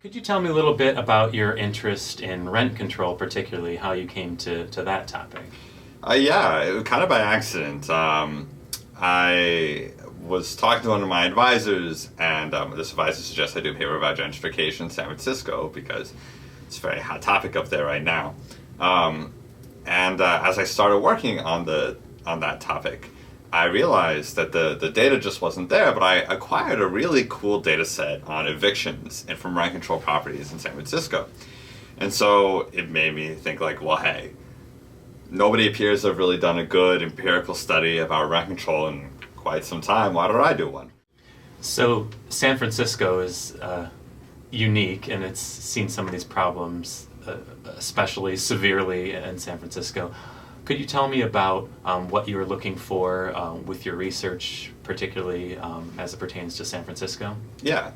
Could you tell me a little bit about your interest in rent control, particularly how you came to that topic? Yeah, it was kind of by accident. I was talking to one of my advisors, and this advisor suggested I do a paper about gentrification in San Francisco because it's a very hot topic up there right now. As I started working on that topic, I realized that the data just wasn't there, but I acquired a really cool data set on evictions and from rent control properties in San Francisco. And so it made me think like, well, hey, nobody appears to have really done a good empirical study about rent control in quite some time. Why don't I do one? So San Francisco is unique, and it's seen some of these problems especially severely in San Francisco. Could you tell me about what you were looking for with your research, particularly as it pertains to San Francisco? Yeah.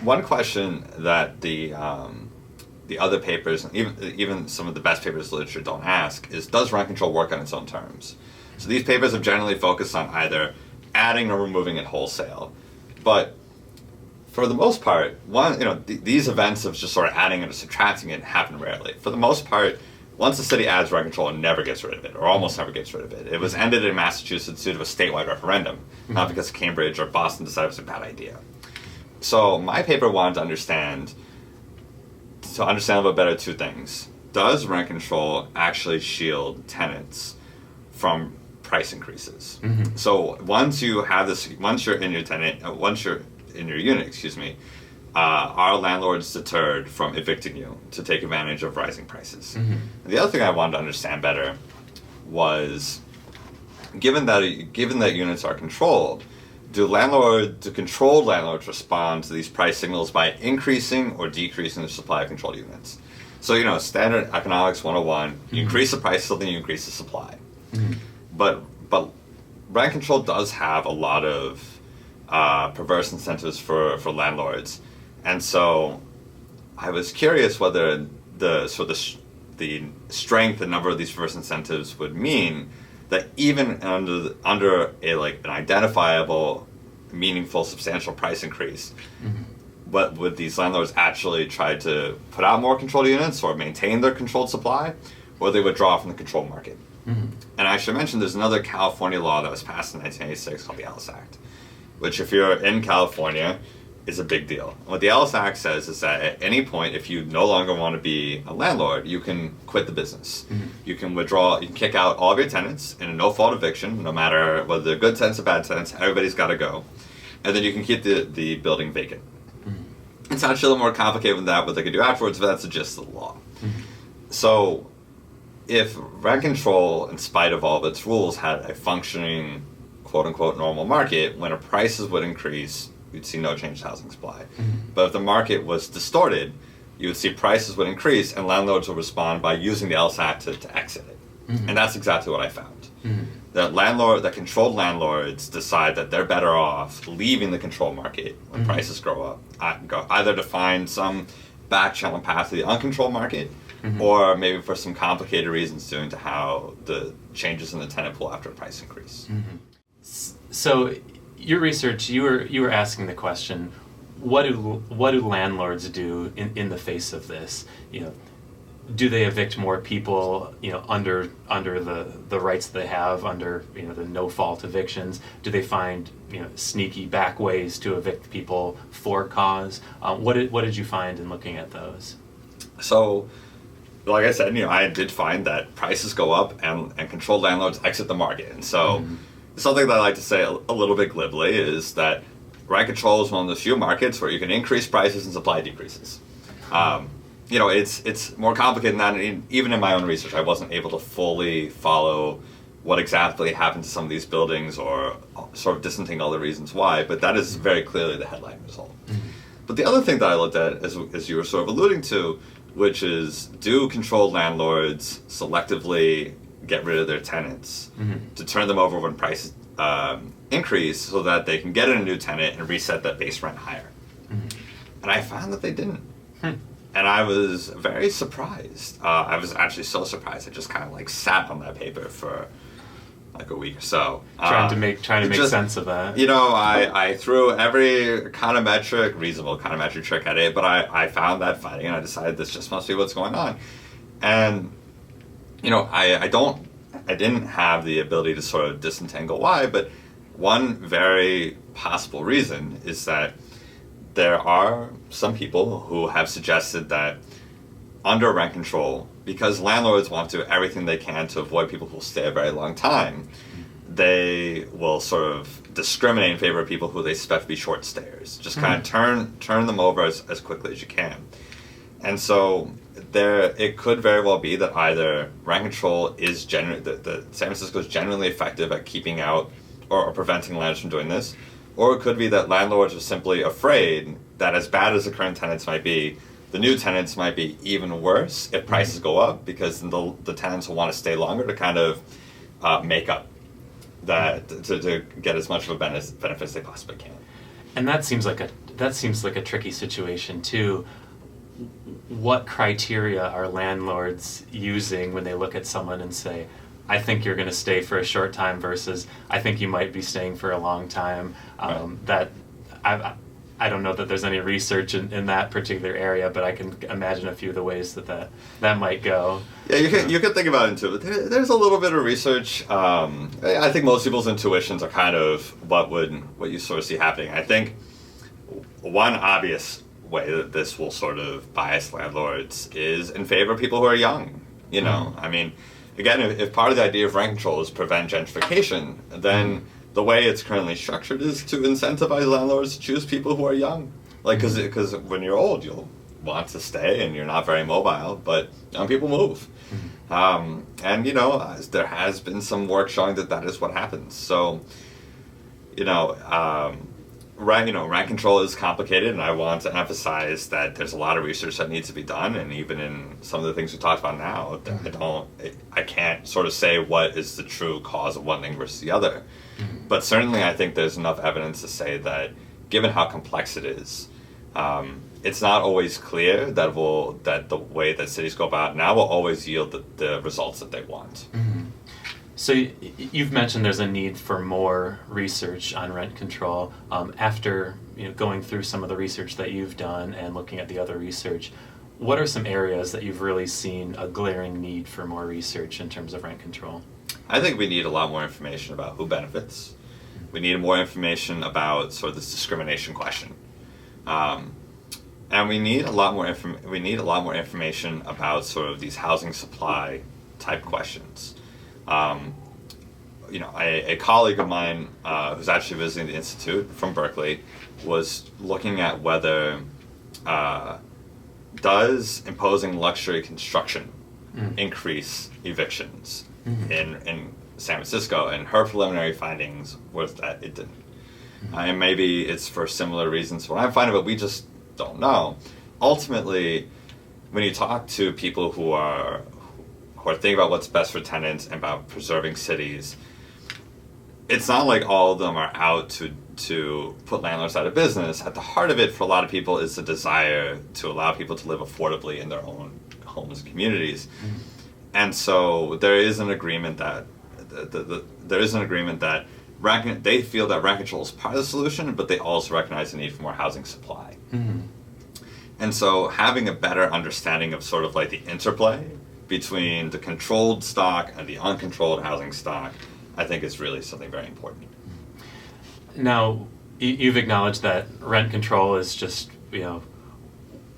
One question that the other papers, even some of the best papers in literature don't ask, is does rent control work on its own terms? So these papers have generally focused on either adding or removing it wholesale. But for the most part, these events of just sort of adding and subtracting it happen rarely. For the most part, once the city adds rent control, it never gets rid of it, or almost never gets rid of it. It was ended in Massachusetts due to a statewide referendum, not because Cambridge or Boston decided it was a bad idea. So my paper wanted to understand a little bit better two things. Does rent control actually shield tenants from price increases? Mm-hmm. So once you're in your unit, are landlords deterred from evicting you to take advantage of rising prices? Mm-hmm. The other thing I wanted to understand better was, given that units are controlled, do controlled landlords respond to these price signals by increasing or decreasing the supply of controlled units? So, standard economics 101, you increase the price, so then you increase the supply. Mm-hmm. But rent control does have a lot of perverse incentives for landlords. And so I was curious whether the strength and number of these perverse incentives would mean that even under an identifiable, meaningful, substantial price increase, but would these landlords actually try to put out more controlled units or maintain their controlled supply, or they withdraw from the controlled market? Mm-hmm. And I should mention there's another California law that was passed in 1986 called the Ellis Act, which, if you're in California, is a big deal. And what the Ellis Act says is that at any point, if you no longer want to be a landlord, you can quit the business. Mm-hmm. You can withdraw, you can kick out all of your tenants in a no-fault eviction, no matter whether they're good tenants or bad tenants, everybody's got to go. And then you can keep the building vacant. Mm-hmm. It's actually a little more complicated than that, what they can do afterwards, but that's just the law. Mm-hmm. So if rent control, in spite of all of its rules, had a functioning quote-unquote normal market, when prices would increase, you'd see no change in housing supply. Mm-hmm. But if the market was distorted, you would see prices would increase, and landlords would respond by using the Ellis Act to exit it. Mm-hmm. And that's exactly what I found. Mm-hmm. That controlled landlords decide that they're better off leaving the controlled market when prices go up, either to find some back channel path to the uncontrolled market, or maybe for some complicated reasons due to how the changes in the tenant pool after a price increase. Mm-hmm. So, your research, you were asking the question, what do landlords do in the face of this? Do they evict more people, under the rights they have under, the no-fault evictions? Do they find, sneaky back ways to evict people for cause? What did you find in looking at those? So, like I said, I did find that prices go up and controlled landlords exit the market. And so something that I like to say a little bit glibly is that rent control is one of the few markets where you can increase prices and supply decreases. It's more complicated than that. And even in my own research, I wasn't able to fully follow what exactly happened to some of these buildings or sort of disentangle the reasons why, but that is very clearly the headline result. Mm-hmm. But the other thing that I looked at, as you were sort of alluding to, which is, do controlled landlords selectively get rid of their tenants to turn them over when prices increase so that they can get in a new tenant and reset that base rent higher? And I found that they didn't. And I was very surprised. I was actually so surprised I just kind of sat on that paper for like a week or so. Trying to make just, sense of that. You know, I threw every reasonable econometric trick at it, but I found that finding, and I decided this just must be what's going on. And, you know, I didn't have the ability to sort of disentangle why, but one very possible reason is that there are some people who have suggested that under rent control, because landlords want to do everything they can to avoid people who will stay a very long time, they will sort of discriminate in favor of people who they expect to be short stayers. Just kind of turn them over as quickly as you can. And so it could very well be that either rent control is San Francisco is genuinely effective at keeping out or preventing landlords from doing this, or it could be that landlords are simply afraid that as bad as the current tenants might be, the new tenants might be even worse if prices go up, because the tenants will want to stay longer to kind of make up that, to get as much of a benefit as they possibly can. And that seems like a tricky situation too. What criteria are landlords using when they look at someone and say, I think you're going to stay for a short time versus I think you might be staying for a long time? Right. That I don't know that there's any research in that particular area, but I can imagine a few of the ways that might go. Yeah, you can think about it too. There's a little bit of research. I think most people's intuitions are kind of what you sort of see happening. I think one obvious way that this will sort of bias landlords is in favor of people who are young. You know, I mean, again, if part of the idea of rent control is prevent gentrification, then the way it's currently structured is to incentivize landlords to choose people who are young. Like, because when you're old, you'll want to stay and you're not very mobile, but young people move. And, you know, there has been some work showing that is what happens. So, rent control is complicated, and I want to emphasize that there's a lot of research that needs to be done, and even in some of the things we talked about now, I can't sort of say what is the true cause of one thing versus the other. But certainly I think there's enough evidence to say that, given how complex it is, it's not always clear that the way that cities go about now will always yield the results that they want. So you've mentioned there's a need for more research on rent control. After going through some of the research that you've done and looking at the other research, what are some areas that you've really seen a glaring need for more research in terms of rent control? I think we need a lot more information about who benefits. We need more information about sort of this discrimination question, and we need a lot more information about sort of these housing supply type questions. A colleague of mine who's actually visiting the Institute from Berkeley was looking at whether does imposing luxury construction increase evictions in San Francisco, and her preliminary findings was that it didn't. And maybe it's for similar reasons to what I'm finding, but we just don't know. Ultimately, when you talk to people who are thinking about what's best for tenants and about preserving cities, it's not like all of them are out to put landlords out of business. At the heart of it, for a lot of people, is the desire to allow people to live affordably in their own homes and communities. And so there is an agreement that they feel that rent control is part of the solution, but they also recognize the need for more housing supply. And so having a better understanding of sort of like the interplay between the controlled stock and the uncontrolled housing stock, I think is really something very important. Now, you've acknowledged that rent control is just,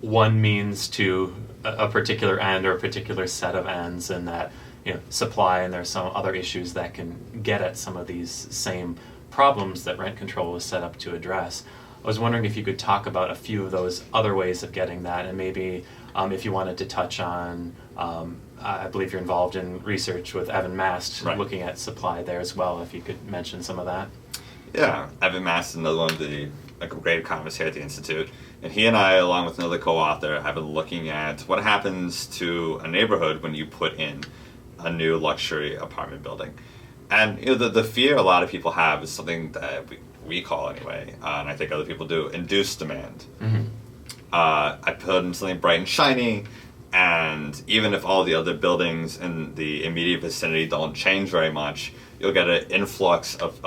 one means to a particular end or a particular set of ends, and that supply, and there's some other issues that can get at some of these same problems that rent control was set up to address. I was wondering if you could talk about a few of those other ways of getting that, and maybe if you wanted to touch on, I believe you're involved in research with Evan Mast, right, looking at supply there as well, if you could mention some of that. Yeah, Evan Mast is another one of the great economists here at the Institute, and he and I, along with another co-author, have been looking at what happens to a neighborhood when you put in a new luxury apartment building. And the fear a lot of people have is something that we call anyway, and I think other people do, induced demand. I put in something bright and shiny, and even if all the other buildings in the immediate vicinity don't change very much, you'll get an influx of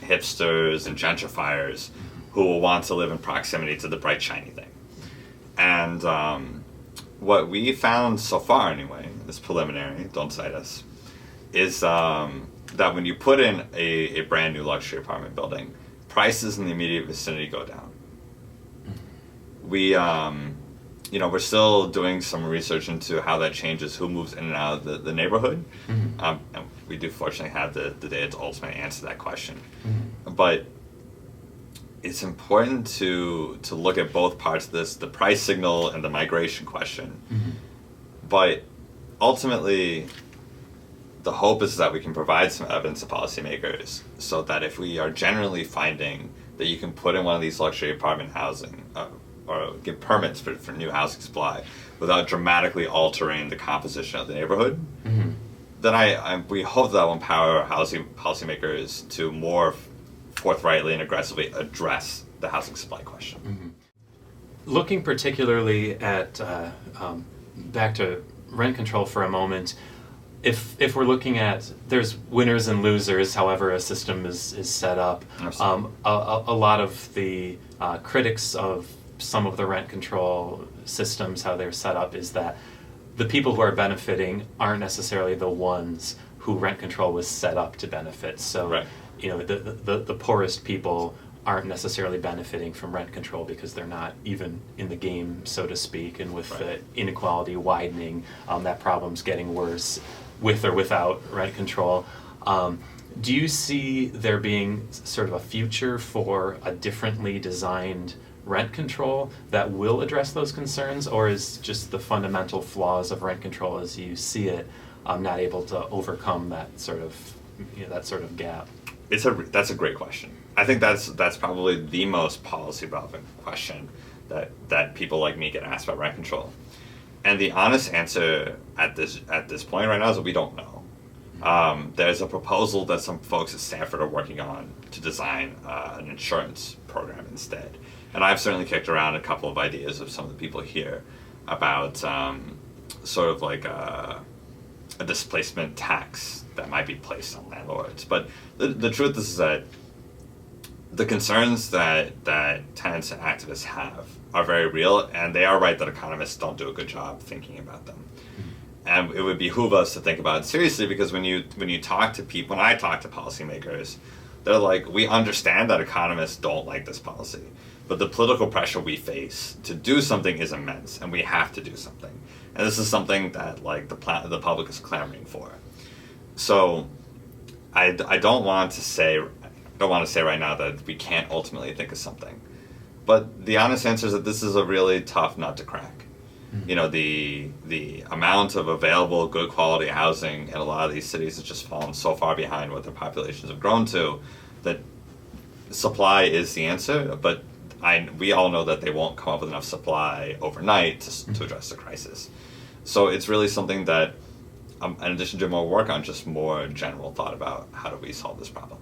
hipsters and gentrifiers who will want to live in proximity to the bright, shiny thing. And what we found so far, anyway, this preliminary, don't cite us, is that when you put in a brand new luxury apartment building, prices in the immediate vicinity go down. We, we're still doing some research into how that changes who moves in and out of the neighborhood. And we do fortunately have the data to ultimately answer that question. But it's important to look at both parts of this, the price signal and the migration question. But ultimately, the hope is that we can provide some evidence to policymakers so that if we are generally finding that you can put in one of these luxury apartment housing or give permits for new housing supply without dramatically altering the composition of the neighborhood, then we hope that will empower housing policymakers to more forthrightly and aggressively address the housing supply question. Looking particularly at, back to rent control for a moment, if we're looking at, there's winners and losers, however a system is set up. A lot of the critics of some of the rent control systems, how they're set up, is that the people who are benefiting aren't necessarily the ones who rent control was set up to benefit. So, the poorest people aren't necessarily benefiting from rent control because they're not even in the game, so to speak, and with the inequality widening, that problem's getting worse with or without rent control. Do you see there being sort of a future for a differently designed rent control that will address those concerns, or is just the fundamental flaws of rent control as you see it not able to overcome that sort of gap? That's a great question. I think that's probably the most policy relevant question that people like me get asked about rent control. And the honest answer at this point right now is that we don't know. There's a proposal that some folks at Stanford are working on to design an insurance program instead. And I've certainly kicked around a couple of ideas of some of the people here about sort of like a displacement tax that might be placed on landlords. But the truth is that the concerns that tenants and activists have are very real, and they are right that economists don't do a good job thinking about them. And it would behoove us to think about it seriously, because when you talk to people, when I talk to policymakers, they're like, we understand that economists don't like this policy, but the political pressure we face to do something is immense, and we have to do something. And this is something that the public is clamoring for. So I don't want to say right now that we can't ultimately think of something. But the honest answer is that this is a really tough nut to crack. The amount of available good quality housing in a lot of these cities has just fallen so far behind what their populations have grown to that supply is the answer, but we all know that they won't come up with enough supply overnight to address the crisis. So it's really something that, in addition to more work on, just more general thought about how do we solve this problem.